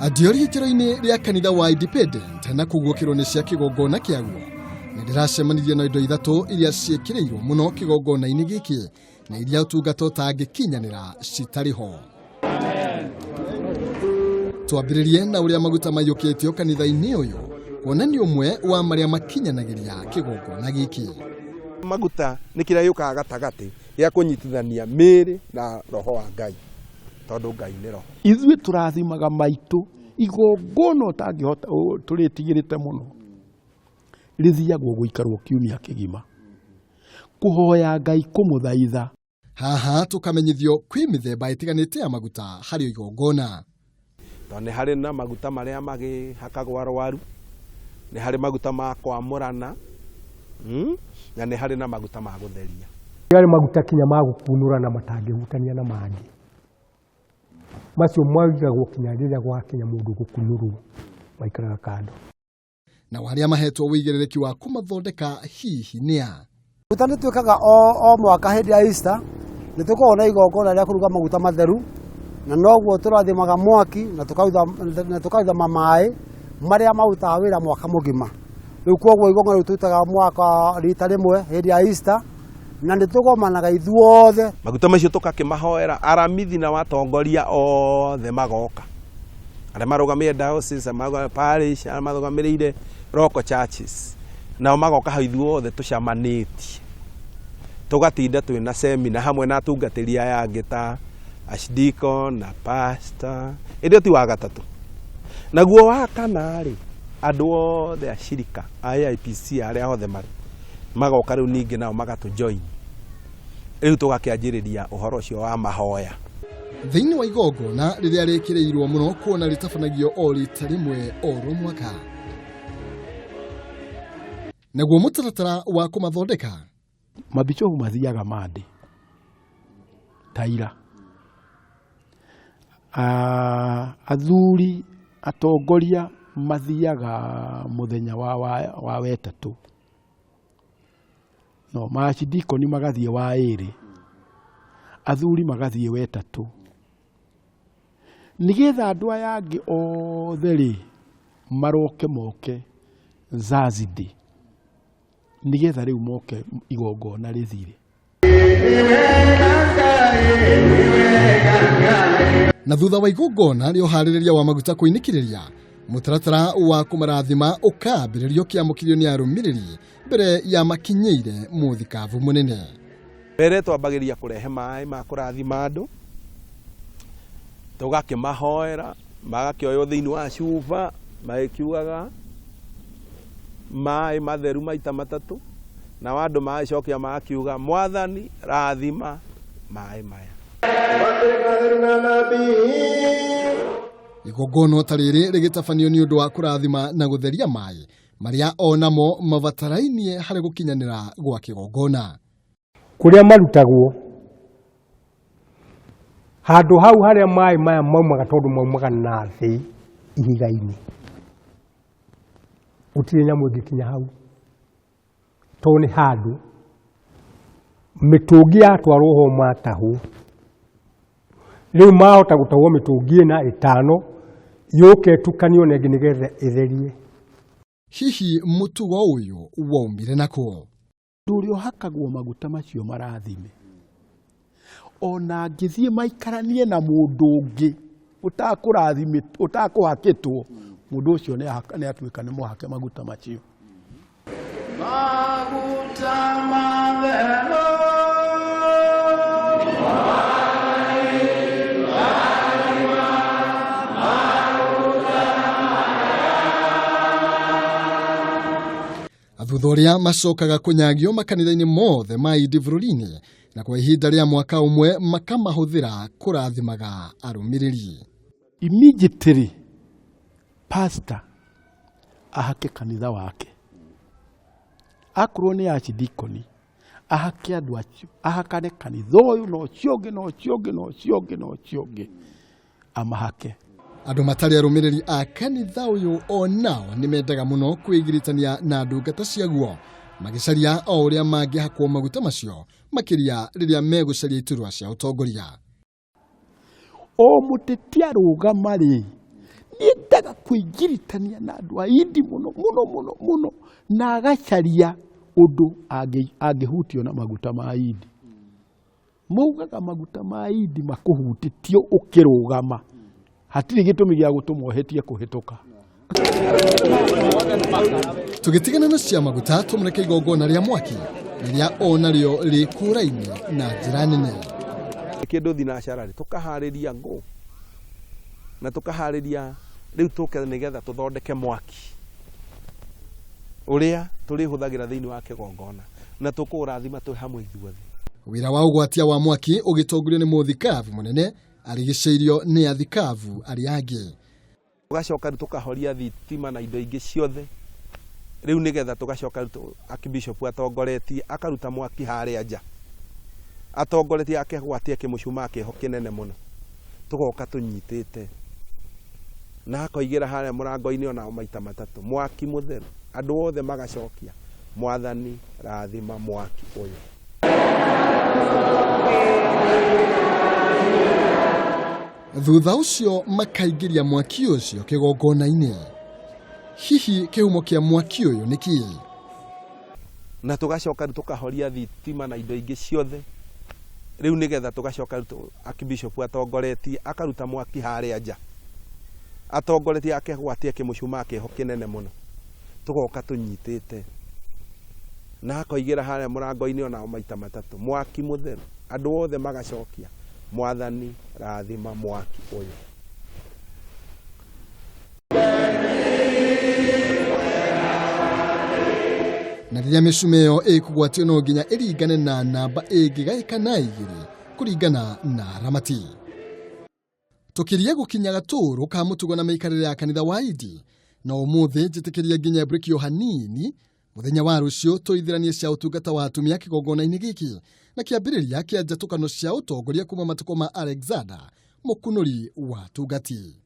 Adiori ikiro-ini ria kanitha wa Independent na kugukirwo ni cia kigongona kiaguo ni ndiracemanirie na indo ithatu iria ciikirirwo muno kigongona-ini giki na iria utungata utangikinyanira citariho. Twambiririe na uria maguta mayukitio kanitha-ini uyu kuona ni umwe wa maria makinyanagiria kigongona giki. Maguta ni kiria yukaga gatagati ya kunyitithania miri na roho wa Ngai tondu Ngai ni roho. Ithuĩ turathimaga maitu igongona utangihota turitigirite muno rithiagwo guikarwo kiumia kigima kuhoya Ngai kumuthaitha. Haha tukamenyithio kwi mithemba itiganite ya maguta hari igongona. Ni hari na maguta maria magihakagwo arwaru, ni hari maguta ma kwamurana, na ni hari na maguta ma gutheria. Yale maguta kinya ma gukunura na matangihutania na mangi. Macio mwagagwo kinya rĩrĩa gwakinya mundu gukunurwo maikaraga kando. Na waria mahetwo wĩigĩrĩrĩki wa kumathondeka hihi nia. Maguta nĩ twĩkaga o mwaka hĩndĩ ya Easter, nĩ tũkoragwo na igongona rĩa kũruga maguta matheru, na noguo tũrathimaga mwaki na tũkaruga maĩ marĩa marutaga wĩra mwaka mũgima. Rĩu koguo igongona rĩu twĩtaga mwaka rita rĩmwe hĩndĩ ya Easter, na nĩ tũgomanaga ithuothe. Maguta macio tũkakimahoera aramithi na watongoria othe magoka. Arĩa marugamĩrĩire diocese, parish, arĩa marugamĩrĩire local churches, nao magoka hau ithuothe tũcamanĩtie. Tugatinda twĩna seminar hamwe na atungatĩri aya angĩ ta archdeacon na pastor. Ĩndĩ ti wa gatatũ. Naguo wa kana rĩ, andũ othe ashirika IPC arĩa othe marĩ magoka rĩu ningĩ nao magatujoin. Rĩu tũgakĩanjĩrĩria ũhoro ũcio wa mahoya. Thĩinĩ wa igongona rĩrĩa rĩkĩrĩirwo muno kuona rĩtabanagio o rita rĩmwe o mwaka. Naguo mũtaratara wa kumathondeka, mabichofu mathiaga mande taira athuri atongoria mathiaga muthenya wa wetatu. No archdeacon magathie wa ĩrĩ, athuri magathie wetatu. Nigetha andũ aya angĩ othe rĩ moke Thursday, nigetha rĩu moke igongona rĩthire. Na thutha wa igongona rĩ ũharĩrĩria wa maguta kũinĩkĩrĩria, mũtaratara wa kumarathima ũkambĩrĩrio kĩamũkĩrio nĩ arũmĩrĩri mbere ya makinyĩire mũthikabu mũnene. Mbere twambagĩria kũrehe maĩ ma kũrathima andũ, tũgakĩmahoera, magakĩoywo thĩinĩ wa cuba, magĩkiugaga maĩ matheru maita matatũ, na andũ magĩcokia magakiuga Mwathani rathima maĩ maya. Igongona ta rĩrĩ rĩgĩtabanio nĩ ũndũ wa kũrathima na gũtheria maĩ marĩa onamo mabatarainie harĩ gũkinyanĩra gwa kĩgongona. Kũrĩa marutagwo handũ hau harĩa maĩ maya maumaga tondũ maumaga na thĩ ihiga-inĩ, gũtirĩ nyamũ ĩngĩkinya hau tondũ nĩ handũ mĩtũngi yatwarwo ho matahwo. Rĩu mahota gũtahwo mĩtũngi ĩna ĩtano yũke ĩtukanio na ĩngĩ nĩgetha ĩtherie. Hihi mũtugo ũyũ waumire nakũ? Ndũrĩ ũhakagwo maguta macio marathime, ona ngĩthiĩ maikaranie na mũndũ ũngĩ ũtakũhakĩtwo, mũndũ ũcio nĩ atuĩka nĩ mũhake maguta macio. Maguta matheru thutha ũrĩa macokaga kũnyagio makanitha-inĩ mothe ma bũrũri-inĩ, na kwa ihinda rĩa mwaka ũmwe makamahũthĩra kũrathimaga arũmĩrĩri. Immediately pastor ahake kanitha wake, akorwo nĩ archdeacon ahake andũ acio, ahakane kanitha ũyũ na ũcio ũngĩ amahake. Andũ matarĩ arũmĩrĩri a kanitha ũyũ onao nĩ mendaga mũno kwĩgiritania na ndungata ciaguo, magĩcaria o ũrĩa mangĩhakwo maguta macio makĩria rĩrĩa megũcaria iturwa cia ũtongoria. O mũteti arũgama rĩ niendaga kwĩngiritania na andũ a Indi mũno na agacaria ũndũ angĩhutio na maguta ma Indi. Maugaga maguta ma Indi makũhutĩtio ũkĩrũgama, hatirĩ gĩtũmi gĩa gũtũma ũhĩtie kũhĩtũka. Tũgĩtigana na cia maguta tũmũreke igongona rĩa mwaki rĩrĩa onarĩo rĩkũraine na njĩra nene. Kĩndũ thinacara tũkaharĩria ngũ na tũkaharĩria rĩu tũke nĩgetha tũthondeke mwaki ũrĩa tũrĩhũthagĩra thĩinĩ wa kĩgongona na tũkũrathima twĩ hamwe ithuothe. Wĩra wa ũgwatia wa mwaki ũgĩtongorio nĩ mũthikabu mũnene arigicĩirio nĩ athikabu arĩa angĩ. Tũgacoka tũkahoria thitima na indo ingĩ ciothe. Rĩu nĩgetha tũgacoka Archbishop atongoretie akaruta mwaki harĩa nja. Atongoretie akĩgwatia kĩmũcuma kĩho kĩnene mũno. Tũgoka tũnyitĩte na akoigĩra harĩa mũrango-inĩ ona maita matatũ, mwaki mũtheru. Andũ othe magacokia, Mwathani rathima mwaki ũyũ. Thutha ũcio makaingĩria mwaki ũcio kĩgongona-inĩ. Hihi kĩhumo kĩa mwaki ũyũ nĩ kĩĩ? Na tũgacoka tũkahoria thitima na indo ingĩ ciothe. Rĩu nĩgetha tũgacoka Archbishop atongoretie akaruta mwaki harĩa nja. Atongoretie akĩgwatia kĩmũcuma kĩho kĩnene mũno. Tũgoka tũnyitĩte na akoigĩra harĩa mũrango-inĩ ona maita matatũ, mwaki mũtheru. Andũ othe magacokia, Mwathani rathima mwaki ũyũ. Na rĩrĩa mĩcuma ĩyo ĩkũgwatio no nginya ĩringane na namba ĩngĩgaĩka na igĩrĩ kũringana na ramati. Tũkĩria gũkinya gatũrũ ka mũtugo na mĩikarĩre ya kanitha wa Indi, na ũmũthĩ njĩtĩkĩria nginya break yo hanini mũthenya wa rũciũ tũithĩranie cia ũtungata wa atumia kĩgongona-inĩ gĩkĩ na kĩambĩrĩria kĩa njatũkano cia ũtongoria kuma matukũ ma Alexander mũkunũri wa tungati.